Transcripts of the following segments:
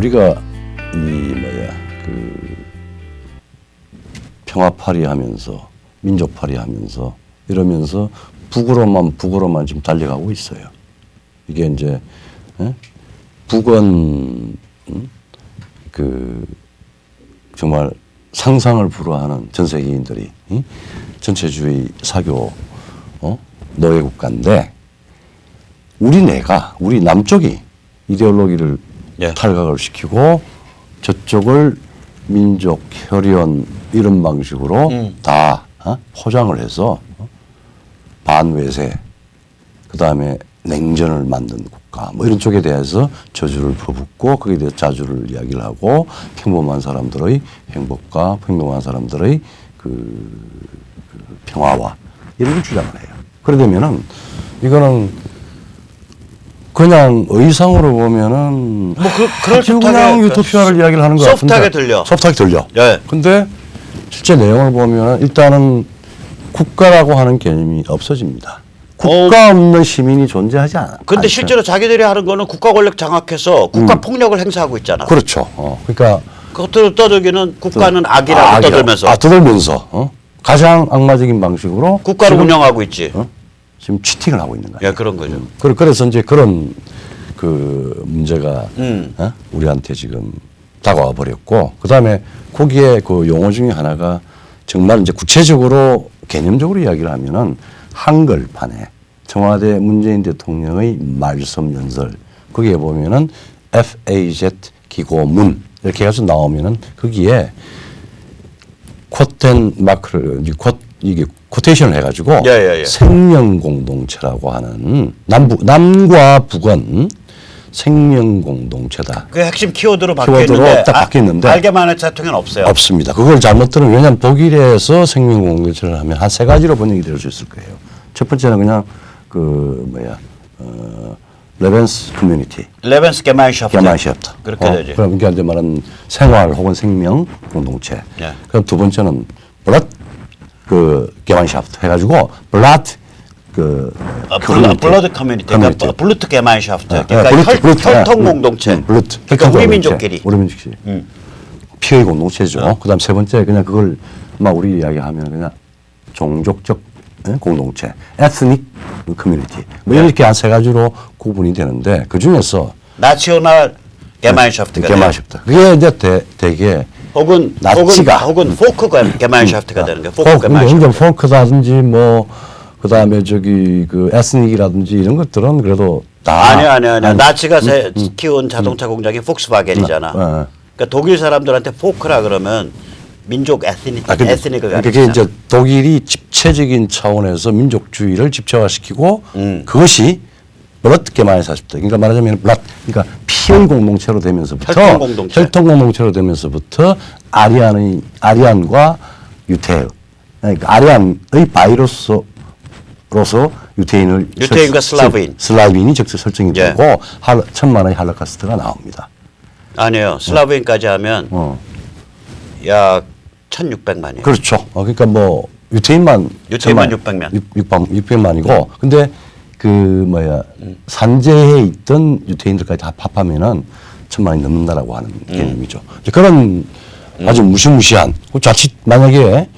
우리가 이 뭐야 그 평화파리 하면서 민족파리 하면서 이러면서 북으로만 지금 달려가고 있어요. 이게 이제 북은 그 정말 상상을 불허하는 전 세계인들이 전체주의 사교 노예 국가인데 우리 남쪽이 이데올로기를 탈각을 시키고 저쪽을 민족, 혈연 이런 방식으로 다 포장을 해서 반외세 그다음에 냉전을 만든 국가 뭐 이런 쪽에 대해서 저주를 퍼붓고 거기에 대해서 자주를 이야기를 하고 평범한 사람들의 행복과 평범한 사람들의 그 평화와 이런 걸 주장을 해요. 그러다 보면은 이거는 그냥 의상으로 보면은 뭐 그렇죠. 그냥 유토피아를 이야기를 하는 것 같은데 소프트하게 들려. 소프트하게 들려. 예. 근데 실제 내용을 보면 일단은 국가라고 하는 개념이 없어집니다. 국가 없는 시민이 존재하지 않아. 근데 실제로 자기들이 하는 거는 국가 권력 장악해서 국가 폭력을 행사하고 있잖아. 그렇죠. 그러니까 그것들을 떠들기는 국가는 악이라고 떠들면서. 떠들면서 가장 악마적인 방식으로 국가를 운영하고 있지. 지금 치팅을 하고 있는 거예요. 예, 그런 거죠. 그래서 이제 그런 그 문제가 우리한테 지금 다가와 버렸고, 그 다음에 거기에 그 용어 중에 하나가 정말 이제 구체적으로 개념적으로 이야기를 하면은 한글판에 청와대 문재인 대통령의 말씀 연설 거기에 보면은 FAZ 기고문 이렇게 해서 나오면은 거기에 콧된 마크를 이게 코테이션을 해가지고 생명 공동체라고 하는 남과 북은 생명 공동체다. 그게 핵심 키워드로 바뀌었는데 딱 바뀌었는데 알게만의 대통령은 없어요. 없습니다. 그걸 잘못 들으면 왜냐하면 독일에서 생명 공동체를 하면 한 세 가지로 번역이 될 수 있을 거예요. 첫 번째는 그냥 그 뭐야 레벤스 커뮤니티. 레벤스 게마인샤프트. 그렇게 되지. 그러니까 이제 말하는 생활 혹은 생명 공동체. 그럼 두 번째는 블라드 그 게마인샤프트 해가지고 블라드 블러드 커뮤니티. 그러니까 블루트 게마인샤프트. 그러니까 혈통 공동체. 블루트. 그러니까 우리 민족끼리. 우리 민족끼리. 피의 공동체죠. 그다음 세 번째 그냥 그걸 막 우리 이야기하면 그냥 종족적 공동체, 에스닉 커뮤니티. 뭐 이렇게 한 세 가지로 구분이 되는데 그 중에서 나치오날 게마인샤프트가 돼요. 그게 이제 되게 혹은 포크 게마인샤프트가 되는 거예요. 포크 게마인샤프트. 포크라든지 뭐 그다음에 저기 그 에스닉이라든지 이런 것들은 그래도 다 아니야. 나치가 키운 자동차 공장이 폭스바겐이잖아. 그러니까 독일 사람들한테 포크라 그러면 민족 에스닉을 가리키잖아. 그게 이제 독일이 집체적인 차원에서 민족주의를 집체화시키고 그것이 블러드 게마인샤프트. 그러니까 말하자면 그러니까 피의 공동체로 되면서부터 혈통 공동체로 되면서부터 아리안과 유태, 그러니까 아리안의 바이러스로서 유태인과 슬라브인이 적극 설정이 되고 천만의 할로카스트가 나옵니다. 아니에요. 슬라브인까지 하면 약 1,600만이에요. 그렇죠. 그러니까 뭐 유태인만 600만. 600만이고 근데 그 뭐야 산재에 있던 유태인들까지 다 합하면은 1,000만이 넘는다라고 하는 개념이죠. 그런 아주 무시무시한 자칫 만약에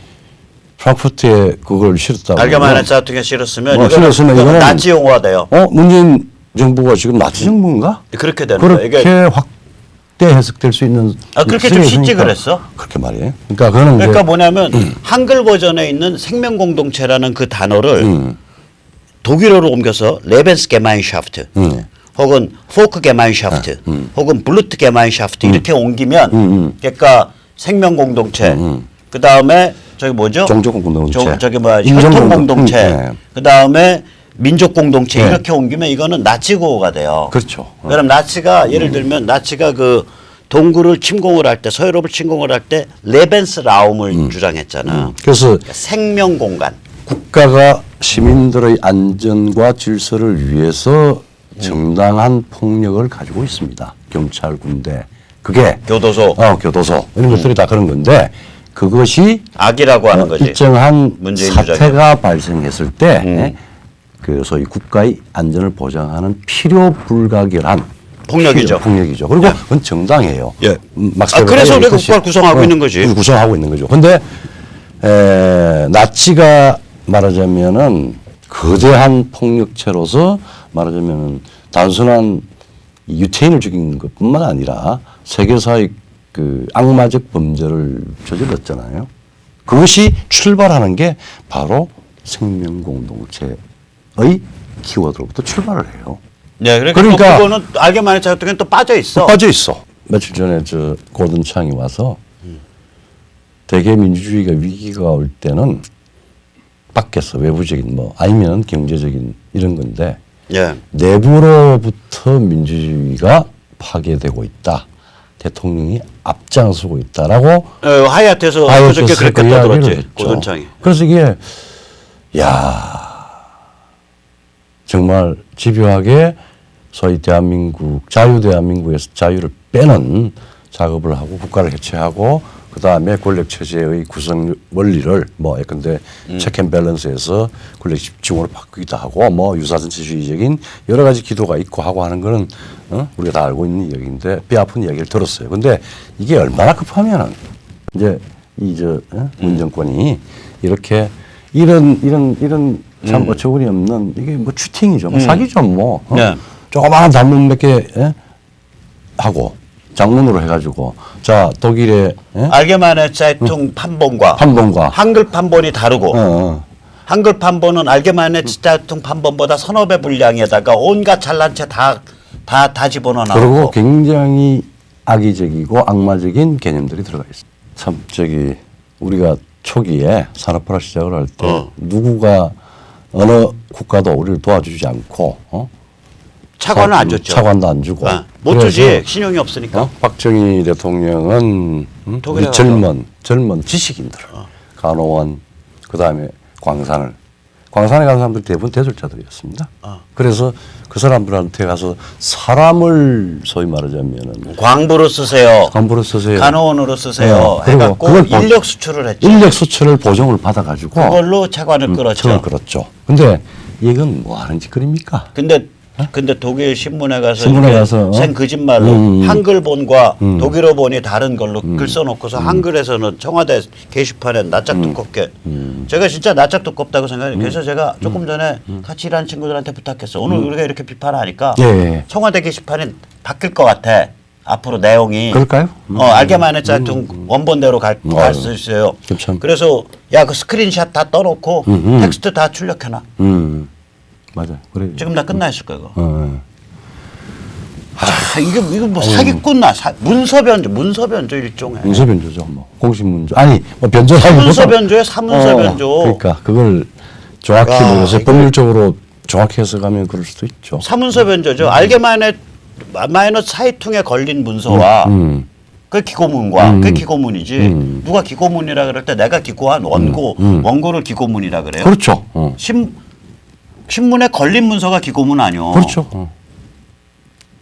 프랑크푸르트에 그걸 실었다고 알게마인의 자통에 실었으면 이거는 나치 용어가 돼요. 문재인 정부가 지금 나치 정부인가? 그렇게 되는 거예요. 그렇게 확대 해석될 수 있는 그렇게 좀 쉽지 그랬어? 그렇게 말이에요. 그러니까 뭐냐면 한글 버전에 있는 생명 공동체라는 그 단어를 독일어로 옮겨서 레벤스 게마인샤프트 혹은 포크 게마인샤프트 혹은 블루트 게마인샤프트 이렇게 옮기면 그러니까 생명 공동체 그 다음에 저기 뭐죠? 종족 공동체. 저기 뭐야 혈통 공동체. 그 다음에 민족 공동체 이렇게 옮기면 이거는 나치 구호가 돼요. 그렇죠. 그럼 나치가 예를 들면 나치가 그 동구를 침공을 할 때 서유럽을 침공을 할 때 레벤스라움을 주장했잖아. 그래서 그러니까 생명 공간. 국가가 시민들의 안전과 질서를 위해서 정당한 폭력을 가지고 있습니다. 경찰, 군대. 그게 교도소. 교도소. 이런 것들이 다 그런 건데 그것이 악이라고 하는 거지. 일정한 사태가 발생했을 때 그 소위 국가의 안전을 보장하는 필요 불가결한 폭력이죠. 폭력이죠. 그리고 그건 정당이에요. 예. 막스 그래서 우리가 국가를 구성하고 있는 거지. 구성하고 있는 거죠. 근데 나치가 말하자면은 거대한 폭력체로서 말하자면은 단순한 유태인을 죽인 것뿐만 아니라 세계사의 그 악마적 범죄를 저질렀잖아요. 그것이 출발하는 게 바로 생명공동체의 키워드로부터 출발을 해요. 네, 그러니까 그거는 알게만의 자유통에 또 빠져 있어. 빠져 있어. 며칠 전에 저 고든 창이 와서 대개 민주주의가 위기가 올 때는 밖에서 외부적인 뭐 아니면 경제적인 이런 건데 예. 내부로부터 민주주의가 파괴되고 있다. 대통령이 앞장서고 있다라고 하얏트에서 그저께 그렇게 떠들었지. 고든 창이. 그래서 이게 야 정말 집요하게 소위 대한민국 자유대한민국에서 자유를 빼는 작업을 하고 국가를 해체하고 그다음에 권력 체제의 구성 원리를 뭐 예컨대 체크앤밸런스에서 권력 집중으로 바꾸기도 하고 뭐 유사전체주의적인 여러 가지 기도가 있고 하고 하는 거는 우리가 다 알고 있는 이야기인데 뼈 아픈 이야기를 들었어요. 근데 이게 얼마나 급하면은 이제 문 정권이 이렇게 이런 참 어처구니 없는 이게 뭐 추팅이죠. 뭐 사기죠 뭐. 네. 조그마한 단문 몇 개 하고 장문으로 해가지고 자 독일의 알게마네 자이통 판본과 한글 판본이 다르고 한글 판본은 알게마네 자이통 판본보다 서너 배 분량에다가 온갖 잘난 채 다 집어넣어놓고 그리고 굉장히 악의적이고 악마적인 개념들이 들어가 있어요. 참 저기 우리가 초기에 산업화를 시작을 할 때 누구가 어느 국가도 우리를 도와주지 않고 차관을 안 줬죠. 차관도 안 주고. 못 주지. 신용이 없으니까. 박정희 대통령은 우리 젊은 지식인들, 간호원, 그다음에 광산에 간 사람들 대부분 대졸자들이었습니다. 그래서 그 사람들한테 가서 사람을 소위 말하자면은 광부로 쓰세요. 간호원으로 쓰세요. 해갖고 인력 수출을 했죠. 인력 수출을 보정을 받아가지고 그걸로 차관을 끌었죠. 끌었죠. 근데 이건 뭐 하는 짓거리입니까? 근데 독일 신문에 가서 생 거짓말로 한글본과 독일어본이 다른 걸로 글 써놓고서 한글에서는 청와대 게시판에 낯짝 두껍게 제가 진짜 낯짝 두껍다고 생각해요. 그래서 제가 조금 전에 같이 일하는 친구들한테 부탁했어. 오늘 우리가 이렇게 비판하니까 청와대 게시판이 바뀔 것 같아. 앞으로 내용이. 그럴까요? 알게마네 자이통 원본대로 갈 수 있어요. 그래서 야 그 스크린샷 다 떠놓고 텍스트 다 출력해놔. 맞아. 그래. 지금 다 끝나 있을 거야, 이거. 이거 뭐 사기꾼 문서변조 일종의. 문서변조죠, 뭐. 공식문조. 아니, 뭐 변조라고. 사문서변조에 사문서변조. 그러니까 그걸 정확히 모르서 법률적으로 정확히 해석하면 그럴 수도 있죠. 사문서변조죠. 알게마네 사이퉁에 걸린 문서와 그 기고문과 그 기고문이지. 누가 기고문이라 그럴 때 내가 기고한 원고를 기고문이라 그래요. 그렇죠. 신문에 걸린 문서가 기고문 아니요. 그렇죠.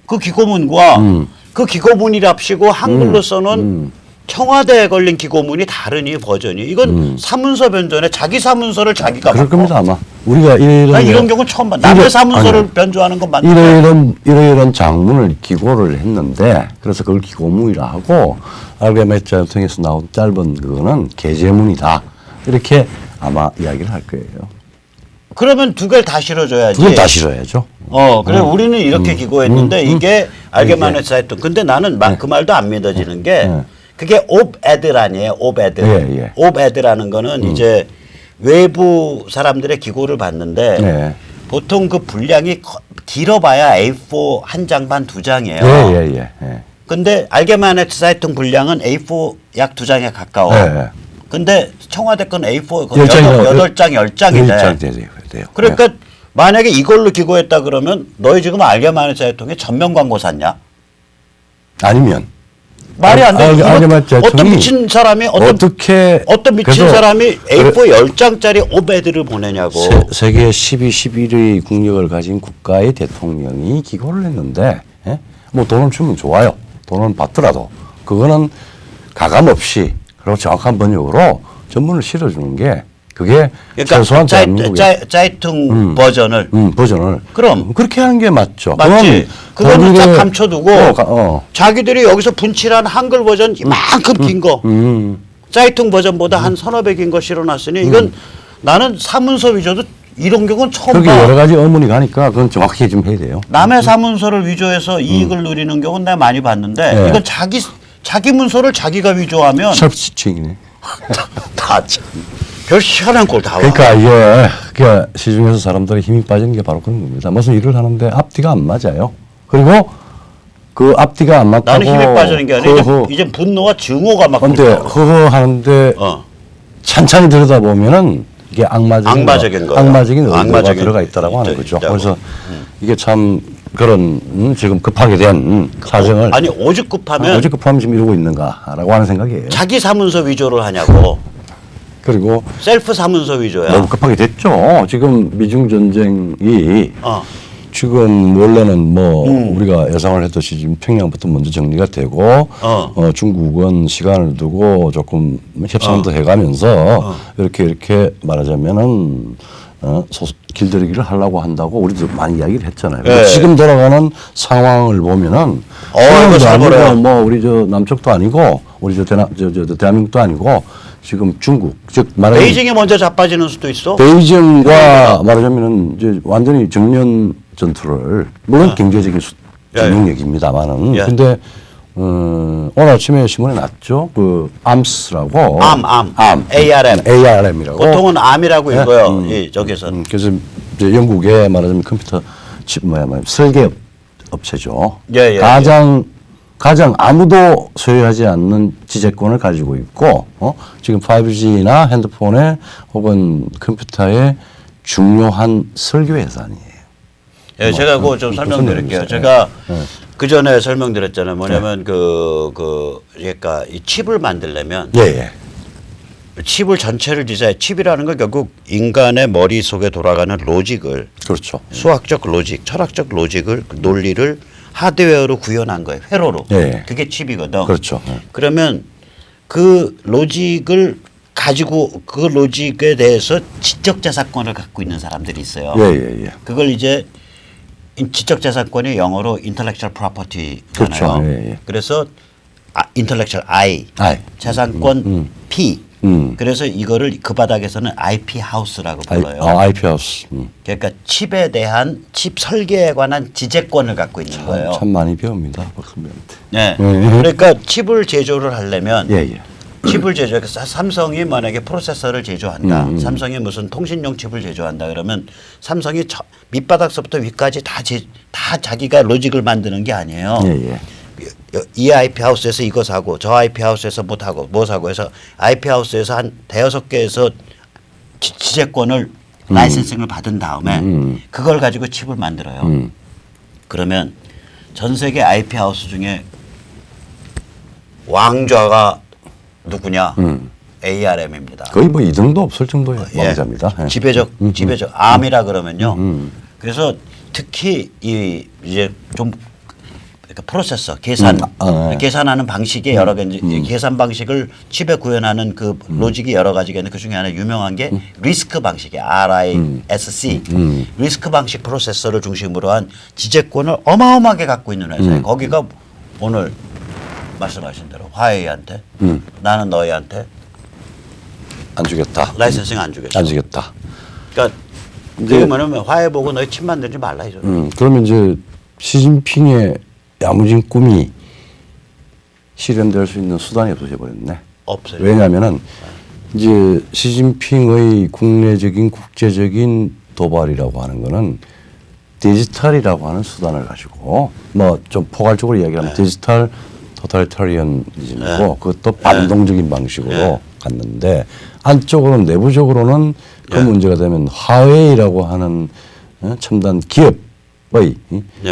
그 기고문과 그 기고문이랍시고 한글로 써놓은 청와대에 걸린 기고문이 다르니 버전이 이건 사문서 변조네. 자기 사문서를 자기가 그럴 겁니다 아마. 우리가 이런 경우 처음 봐. 남의 사문서를 변조하는 건 맞는데. 이런 장문을 기고를 했는데 그래서 그걸 기고문이라 하고 알게마네 자이통에서 나온 짧은 그거는 게재문이다. 이렇게 아마 이야기를 할 거예요. 그러면 두 개를 다 실어줘야지. 두 개 다 실어야죠. 그래 우리는 이렇게 기고했는데 이게 알게마네 자이통. 근데 나는 그 말도 안 믿어지는 게 그게 옵에드 아니에요. 옵에드. 옵에드라는 거는 이제 외부 사람들의 기고를 받는데 보통 그 분량이 길어봐야 A4 한 장 반 두 장이에요. 근데 알게마네 자이통 분량은 A4 약 두 장에 가까워. 근데 청와대 건 A4 8장 10장이네. 돼요. 그러니까 만약에 이걸로 기고했다 그러면 너희 지금 알게마네 자이통에 전면 광고 샀냐? 아니면 말이 안 돼. 어떤 미친 사람이 어떤 미친 사람이 A4 10장짜리 오베드를 보내냐고. 세계 12, 11위 국력을 가진 국가의 대통령이 기고를 했는데 뭐 돈을 주면 좋아요. 돈은 받더라도 그거는 가감 없이 그리고 정확한 번역으로 전문을 실어주는 게 그게 최소한 대한민국의 짜이퉁 버전을 버전을 그럼 그렇게 하는 게 맞죠. 맞지. 그거는 딱 독일의- 감춰두고 자기들이 여기서 분칠한 한글 버전 이만큼 긴 거 짜이퉁 버전보다 한 서너 배 긴 거 실어놨으니 이건 나는 사문서 위조도 이런 경우는 처음 거기 봐. 여러 가지 의문이 가니까 그건 정확히 좀 해야 돼요. 남의 사문서를 위조해서 이익을 누리는 경우는 내가 많이 봤는데 네. 이건 자기 문서를 자기가 위조하면 셀프 스티칭이네. 다 참. 별 희한한 꼴 다 와. 그러니까 이게 그러니까 시중에서 사람들이 힘이 빠지는 게 바로 그런 겁니다. 무슨 일을 하는데 앞뒤가 안 맞아요. 그리고 그 앞뒤가 안 맞다고 나는 힘이 빠지는 게 아니라 이제 분노와 증오가 막. 근데 그거 하는데 찬찬히 들여다보면은 이게 악마적인 거야. 악마적인 의도가 악마적인 들어가 있다라고 하는 거죠. 있다고. 그래서 이게 참 그런 지금 급하게 된 사정을 아니 오죽 급하면 어제 급하면 지금 이러고 있는가라고 하는 생각이에요. 자기 사문서 위조를 하냐고. 그리고 셀프 사문서 위조야. 너무 급하게 됐죠. 지금 미중 전쟁이 지금 원래는 뭐 우리가 예상을 했듯이 지금 평양부터 먼저 정리가 되고 중국은 시간을 두고 조금 협상도 해가면서 이렇게 말하자면은 길들이기를 하려고 한다고 우리도 많이 이야기를 했잖아요. 네. 지금 돌아가는 상황을 보면은 이거 아니고 뭐 우리 저 남쪽도 아니고 우리 저 대한민국도 아니고 지금 중국 즉 말하자면 베이징이 먼저 자빠지는 수도 있어. 베이징과 말하자면은 이제 완전히 정면 전투를 물론 경제적인 능력입니다만은 근데 오늘 아침에 신문에 났죠. 그 암스라고 ARM이라고 보통은 암이라고 읽어요. 저기서. 그래서 이제 영국의 말하자면 컴퓨터 칩 설계 업체죠. 가장 아무도 소유하지 않는 지재권을 가지고 있고 지금 5G나 핸드폰에 혹은 컴퓨터의 중요한 설계 회사이에요. 예, 제가 그거 좀 설명드릴게요. 제가 그 전에 설명드렸잖아요. 뭐냐면 그러니까 이 칩을 만들려면 칩을 전체를 칩이라는 건 결국 인간의 머릿속에 돌아가는 로직을 그렇죠. 수학적 로직, 철학적 로직을 논리를 하드웨어로 구현한 거예요. 회로로. 그게 칩이거든. 그렇죠. 그러면 그 로직을 가지고 그 로직에 대해서 지적재산권을 갖고 있는 사람들이 있어요. 그걸 이제 지적재산권이 영어로 intellectual property잖아요. 그렇죠. 그래서 intellectual I, 재산권 P. 그래서 이거를 그 바닥에서는 IP 하우스라고 불러요. IP 하우스. 그러니까 칩에 대한 칩 설계에 관한 지재권을 갖고 있는 거예요. 참 많이 배웁니다, 박선배한테. 네. 그러니까 칩을 제조를 하려면 칩을 제조해서 삼성이 만약에 프로세서를 제조한다. 삼성이 무슨 통신용 칩을 제조한다. 그러면 삼성이 밑바닥서부터 위까지 다 자기가 로직을 만드는 게 아니에요. 이 IP 하우스에서 이거 사고 저 IP 하우스에서 뭐 사고 해서 IP 하우스에서 한 대여섯 개에서 지재권을 라이센싱을 받은 다음에 그걸 가지고 칩을 만들어요. 그러면 전 세계 IP 하우스 중에 왕좌가 누구냐? ARM입니다. 거의 뭐 2등도 없을 정도의 왕자입니다. 지배적 암이라 그러면요. 그래서 특히 이제 좀 그러니까 프로세서 계산하는 방식의 여러 가지 계산 방식을 칩에 구현하는 그 로직이 여러 가지가 있는데 그 중에 하나 유명한 게 리스크 방식이에요. RISC 리스크 방식 프로세서를 중심으로 한 지재권을 어마어마하게 갖고 있는 회사예요. 거기가 오늘 말씀하신 대로 화웨이한테 나는 너희한테 안 주겠다. 라이센싱 안 주겠다. 안 주겠다. 그러니까 그게 뭐냐면 화웨이 보고 너희 칩 만들지 말라 이죠. 그러면 이제 시진핑의 야무진 꿈이 실현될 수 있는 수단이 없어져 버렸네. 없어요. 왜냐하면은 이제 시진핑의 국내적인 국제적인 도발이라고 하는 거는 디지털이라고 하는 수단을 가지고 뭐 좀 포괄적으로 이야기하면 디지털 토탈리타리언이즘이고 그것도 반동적인 방식으로 갔는데 안쪽으로는 내부적으로는 그 문제가 되면 화웨이라고 하는 첨단 기업의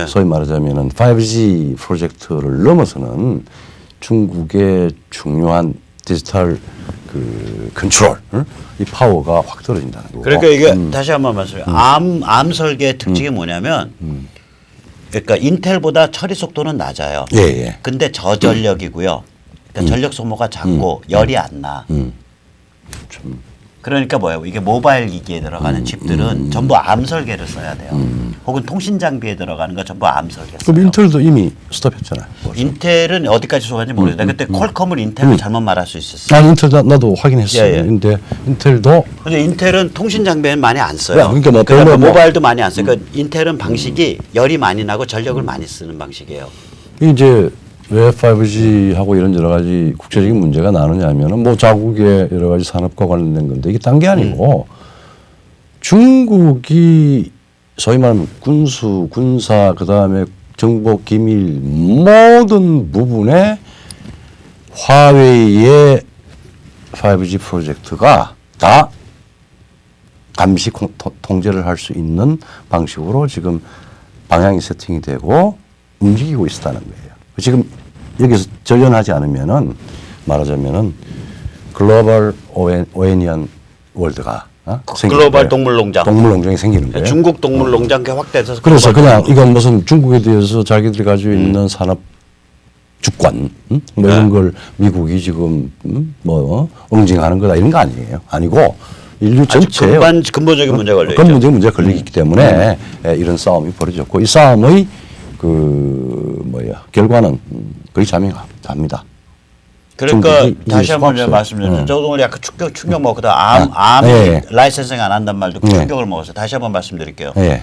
소위 말하자면은 5G 프로젝트를 넘어서는 중국의 중요한 디지털 그 컨트롤 이 파워가 확 떨어진다는 거고. 그러니까 이게 다시 한번 말씀해요. 암 설계의 특징이 뭐냐면 그러니까 인텔보다 처리 속도는 낮아요. 근데 저전력이고요. 그러니까 전력 소모가 작고 열이 안 나. 그러니까 뭐예요? 이게 모바일 기기에 들어가는 칩들은 전부 암 설계를 써야 돼요. 혹은 통신 장비에 들어가는 거 전부 암 설계. 그럼 인텔도 이미 스톱했잖아요. 인텔은 어디까지 속았는지 모르겠다. 그때 퀄컴을 인텔로 잘못 말할 수 있었어요. 난 인텔 나도 확인했어요. 예, 예. 근데 인텔도 근데 인텔은 통신 장비에는 많이 안 써요. 그러니까 뭐 그러니까 별로 뭐- 모바일도 많이 안 써요. 그러니까 인텔은 방식이 열이 많이 나고 전력을 많이 쓰는 방식이에요. 이제 왜 5G하고 이런 여러 가지 국제적인 문제가 나느냐면은 뭐 자국의 여러 가지 산업과 관련된 건데 이게 딴 게 아니고 중국이 소위 말하면 군수, 군사, 그 다음에 정보 기밀 모든 부분에 화웨이의 5G 프로젝트가 다 감시 통제를 할 수 있는 방식으로 지금 방향이 세팅이 되고 움직이고 있다는 거예요. 지금 여기서 절연하지 않으면은 말하자면은 글로벌 오해니언 월드가 글로벌 동물농장. 동물농장이 생기는 거예요. 중국 동물농장 확대해서 그래서 그냥 이건 무슨 중국에 대해서 자기들이 가지고 있는 산업 주권 뭐 이런 걸 미국이 지금 뭐 응징하는 거다 이런 거 아니에요. 아니고 인류 전체에 근본적인 문제가 걸려 있죠. 근본적인 문제가 걸리기 때문에 이런 싸움이 벌어졌고 이 싸움의 그 결과는 거의 자명합니다. 그러니까 중국이 이길 다시 한번 수가 없어요. 말씀드리면 저도 오늘 약간 충격 먹거든. 암 예. 라이센싱 안 한단 말도 예. 충격을 먹었어요. 다시 한번 말씀드릴게요. 예.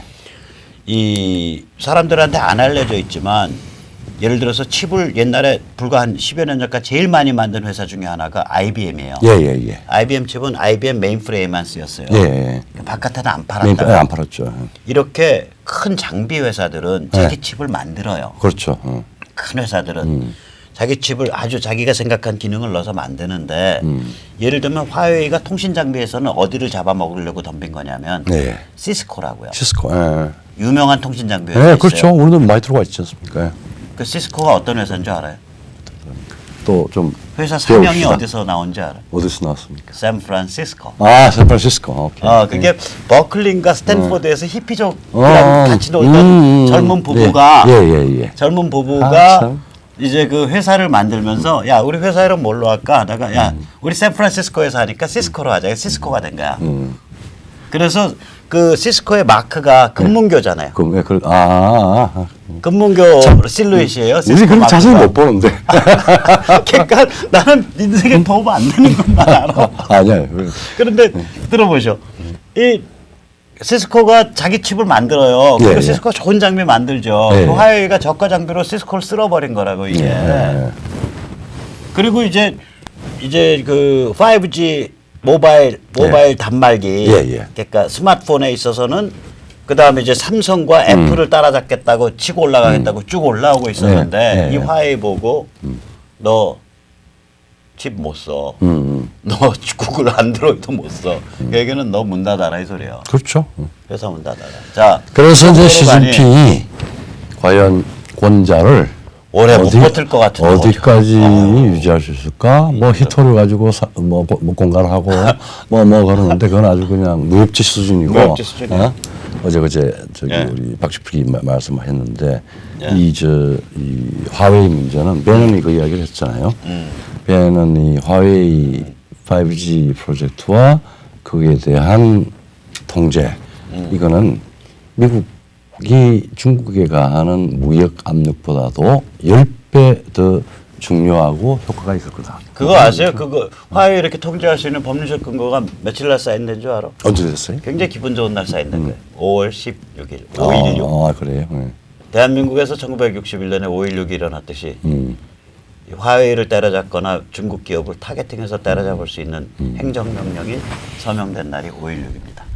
이 사람들한테 안 알려져 있지만 예를 들어서 칩을 옛날에 불과 한 10여 년 전까지 제일 많이 만든 회사 중에 하나가 IBM이에요. 예. IBM 칩은 IBM 메인프레임만 쓰였어요. 예. 바깥에는 안 팔았다. 안 팔았죠. 이렇게 큰 장비 회사들은 자기 칩을 만들어요. 그렇죠. 큰 회사들은 자기 칩을 아주 자기가 생각한 기능을 넣어서 만드는데 예를 들면 화웨이가 통신 장비에서는 어디를 잡아먹으려고 덤빈 거냐면 네. 시스코라고요. 시스코. 예. 유명한 통신 장비 회사 예, 있어요. 그렇죠. 우리도 많이 들어가 있지 않습니까? 예. 그 시스코가 어떤 회사인 줄 알아요? 또 좀 회사 사명이 배웁시다. 어디서 나온지 알아요? 어디서 나왔습니까? 샌프란시스코. 아, 샌프란시스코. 오케이. 그게 버클리인가 스탠포드에서 히피족이랑 어, 같이 놀던 젊은 부부가 예. 젊은 부부가 아, 참. 이제 그 회사를 만들면서 야 우리 회사 이름 뭘로 할까 하다가 야 우리 샌프란시스코에서 하니까 시스코로 하자. 시스코가 된 거야. 그래서 그 시스코의 마크가 금문교잖아요. 금문교 실루엣이에요. 우리 그런 자세히 못 보는데. 그러니까 나는 인생에 도움 안 되는 것만 알아. 아니야. 그런데 들어보셔. 이 시스코가 자기 칩을 만들어요. 그리고 예. 시스코가 좋은 장비 만들죠. 예. 그 화웨이가 저가 장비로 시스코를 쓸어버린 거라고 이게. 예. 그리고 이제 그 5G 모바일 단말기, 예. 그러니까 스마트폰에 있어서는 그 다음에 이제 삼성과 애플을 따라잡겠다고 치고 올라가겠다고 쭉 올라오고 있었는데 예. 이 화웨이 보고 너 칩 못 써. 너 구글 안드로이드 못 써. 그 얘기는 너 문 닫아라 이 소리야. 그렇죠. 회사 문 닫아라. 자, 그래서 이제 서로간이 시진핑이 과연 권자를 오래 못 버틸 것 같은데 어디까지 유지할 수 있을까? 뭐 히터를 가지고 뭐 공갈하고 뭐 그러는데 그건 아주 그냥 무협지 수준이고. 무협지 수준이야. 어제 저기 예. 우리 박식필이 말씀하셨는데 예. 이 화웨이 문제는 배넌이 그 이야기를 했잖아요. 배넌이 화웨이 5G 프로젝트와 거기에 대한 통제 이거는 미국이 중국에 가하는 무역 압력보다도 10배 더 중요하고 효과가 있을 거다. 그거 아세요? 그거 화웨이 이렇게 통제할 수 있는 법률적 근거가 며칠 날 사인된 줄 알아? 언제 됐어요? 굉장히 기분 좋은 날 사인된 거예요. 5월 16일, 5.16. 그래요? 네. 대한민국에서 1961년에 5.16이 일어났듯이 이 화웨이를 때려잡거나 중국 기업을 타겟팅해서 때려잡을 수 있는 행정명령이 서명된 날이 5.16입니다.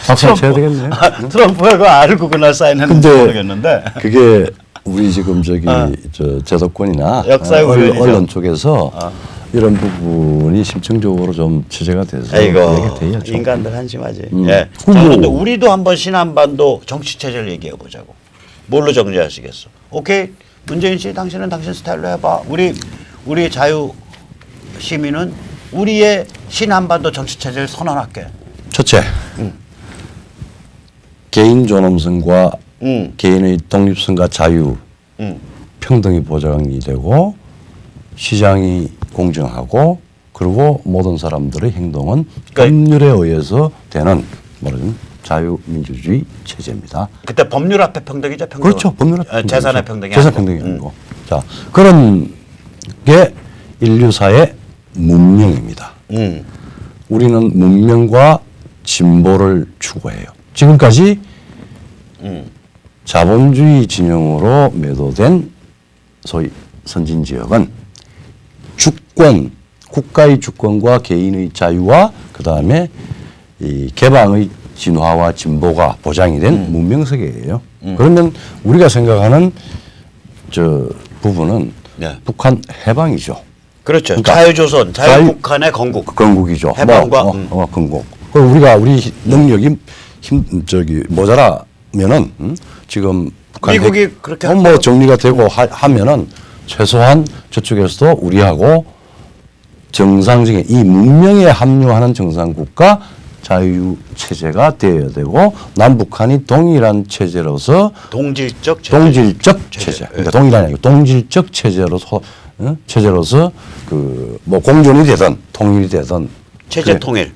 박수 쳐야 되겠네요. 트럼프가 그거 알고 그날 사인했는지 근데 모르겠는데 그게 우리 지금 제도권이나 역사의 우연이죠. 언론 쪽에서 이런 부분이 심층적으로 좀 취재가 돼서 얘기가 돼야죠. 인간들 한심하지. 그럼 예. 자, 그런데 우리도 한번 신한반도 정치 체제를 얘기해 보자고. 뭘로 정리하시겠어? 오케이, 문재인 씨, 당신은 당신 스타일로 해봐. 우리 자유 시민은 우리의 신한반도 정치 체제를 선언할게. 첫째, 개인 존엄성과 개인의 독립성과 자유, 평등이 보장이 되고 시장이 공정하고 그리고 모든 사람들의 행동은 그러니까 법률에 의해서 되는 말하자면 자유민주주의 체제입니다. 그때 법률 앞에 평등이죠. 평등. 그렇죠. 법률 앞에 평등이죠. 재산의 평등이 재산 아니고. 평등이 아니고. 자, 그런 게 인류사의 문명입니다. 우리는 문명과 진보를 추구해요. 지금까지 자본주의 진영으로 매도된 소위 선진지역은 주권, 국가의 주권과 개인의 자유와 그 다음에 이 개방의 진화와 진보가 보장이 된 문명세계예요. 그러면 우리가 생각하는 저 부분은 네. 북한 해방이죠. 그렇죠. 그러니까 자유조선, 자유북한의 건국. 건국이죠. 해방과 건국. 그리고 우리 능력이 모자라면은 지금 북한 미국이 그렇게 뭐 정리가 되고 하면은 최소한 저쪽에서도 우리하고 정상적인 이 문명에 합류하는 정상국가 자유 체제가 되어야 되고 남북한이 동일한 체제로서 동질적 체제. 그러니까 동일한 아니고 동질적 체제로서 그 뭐 공존이 되든 통일이 되든 체제 통일,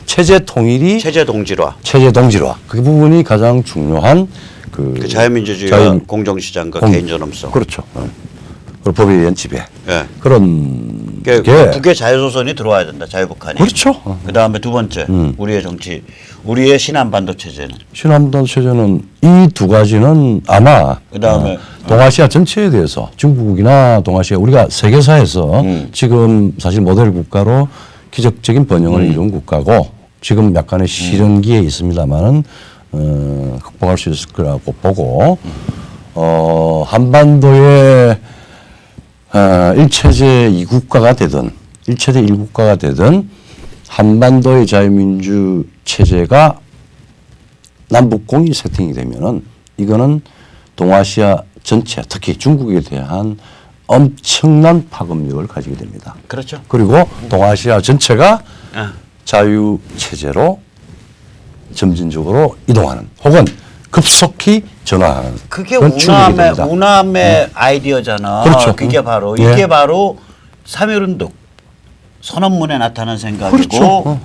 체제 통일이 체제 동질화, 체제 동질화 그 부분이 가장 중요한 그 자유민주주의와 공정시장과 개인 존엄성. 그렇죠. 그리고 법에 의한 지배. 예. 그런 게 게 북의 자유조선이 들어와야 된다. 자유북한이. 그렇죠. 그 다음에 두 번째 우리의 정치, 우리의 신한반도 체제는. 신한반도 체제는 이 두 가지는 아마 그다음에 동아시아 전체에 대해서 중국이나 동아시아 우리가 세계사에서 지금 사실 모델 국가로 기적적인 번영을 이룬 국가고 지금 약간의 시련기에 있습니다만은 극복할 수 있을 거라고 보고 한반도의 1체제 2국가가 되든 1체제 1국가가 되든 한반도의 자유민주 체제가 남북공이 세팅이 되면은 이거는 동아시아 전체 특히 중국에 대한 엄청난 파급력을 가지게 됩니다. 그렇죠. 그리고 동아시아 전체가 자유 체제로 점진적으로 이동하는 혹은 급속히 전환하는 그게 그런 충격이 됩니다. 우남의 아이디어잖아. 그렇죠. 그게 바로 예. 이게 바로 3.1운동 선언문에 나타난 생각이고 그렇죠.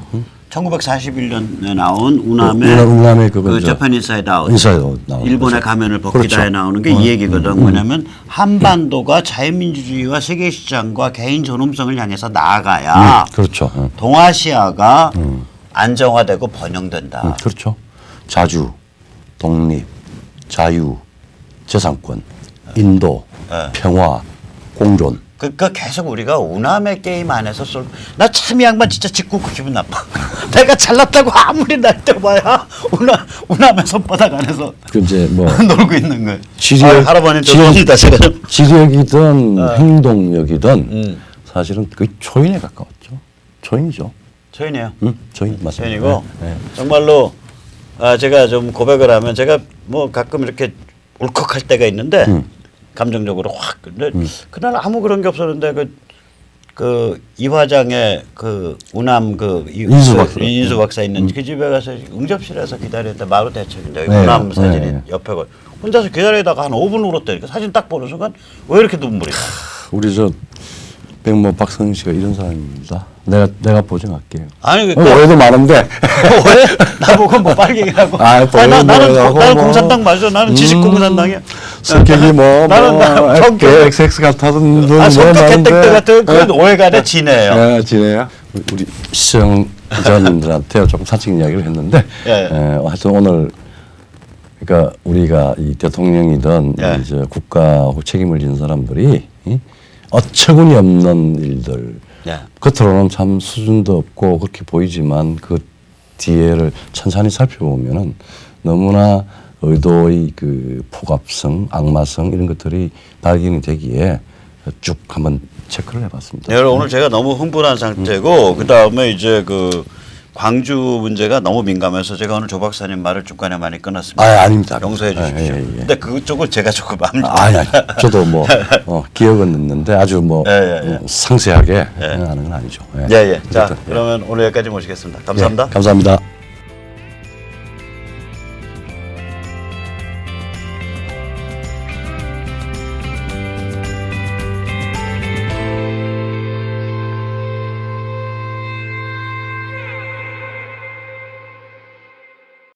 1941년에 나온 우남의 그 재팬 인사이드 아웃 일본의 그렇죠. 가면을 벗기다에 그렇죠. 나오는 게 이 얘기거든. 뭐냐면 한반도가 자유민주주의와 세계시장과 개인 존엄성을 향해서 나아가야 그렇죠. 동아시아가 안정화되고 번영된다. 그렇죠. 자주, 독립, 자유, 재산권, 인도, 평화, 공존. 그러니까 계속 우리가 우남의 게임 안에서 나 참 이 양반 진짜 짓궂고 기분 나빠. 내가 잘났다고 아무리 날 때봐야 우남의 손바닥 안에서 그 이제 뭐 놀고 있는 거예요. 할아버님 죄송합니다. 제가 좀 지력이든 행동력이든 사실은 거의 초인에 가까웠죠. 초인이죠. 초인이에요. 초인 맞습니다. 초인이고 네. 정말로 제가 좀 고백을 하면 제가 뭐 가끔 이렇게 울컥할 때가 있는데 감정적으로 확 근데 그날 아무 그런 게 없었는데 그 이화장의 그 우남 인수 박사 있는 그 집에 가서 응접실에서 기다리는데 마루 대책인데 네. 우남 사진이 네. 옆에 걸 혼자서 기다리다가 한 5분 울었다니까 사진 딱 보는 순간 왜 이렇게 눈물이 나? 우리 저 백모 박성희 씨가 이런 사람입니다. 내가 보증할게요. 아니 오해도 많은데 왜 나보고 뭐 빨갱이라고? 나는 공산당 맞아. 나는 지식공산당이야. 성격이 나는 성격 XX 같다던 분 성격 혜택들 같은 그런 오해가 지네요. 네, 지네요. 우리 시청 기자님들한테 조금 사적 이야기를 했는데 하여튼 오늘 그러니까 우리가 이 대통령이든 이제 국가 책임을 지는 사람들이 어처구니 없는 일들 겉으로는 참 수준도 없고 그렇게 보이지만 그 뒤에를 천천히 살펴보면은 너무나 의도의 그 폭압성, 악마성 이런 것들이 발견이 되기에 쭉 한번 체크를 해봤습니다. 네, 오늘 제가 너무 흥분한 상태고 그 다음에 이제 그 광주 문제가 너무 민감해서 제가 오늘 조 박사님 말을 중간에 많이 끊었습니다. 아닙니다. 용서해 주십시오. 근데 그쪽을 제가 조금 아니, 저도 뭐 기억은 났는데 아주 뭐 상세하게 하는 건 아니죠. 자, 그러면 오늘 여기까지 모시겠습니다. 감사합니다. 감사합니다.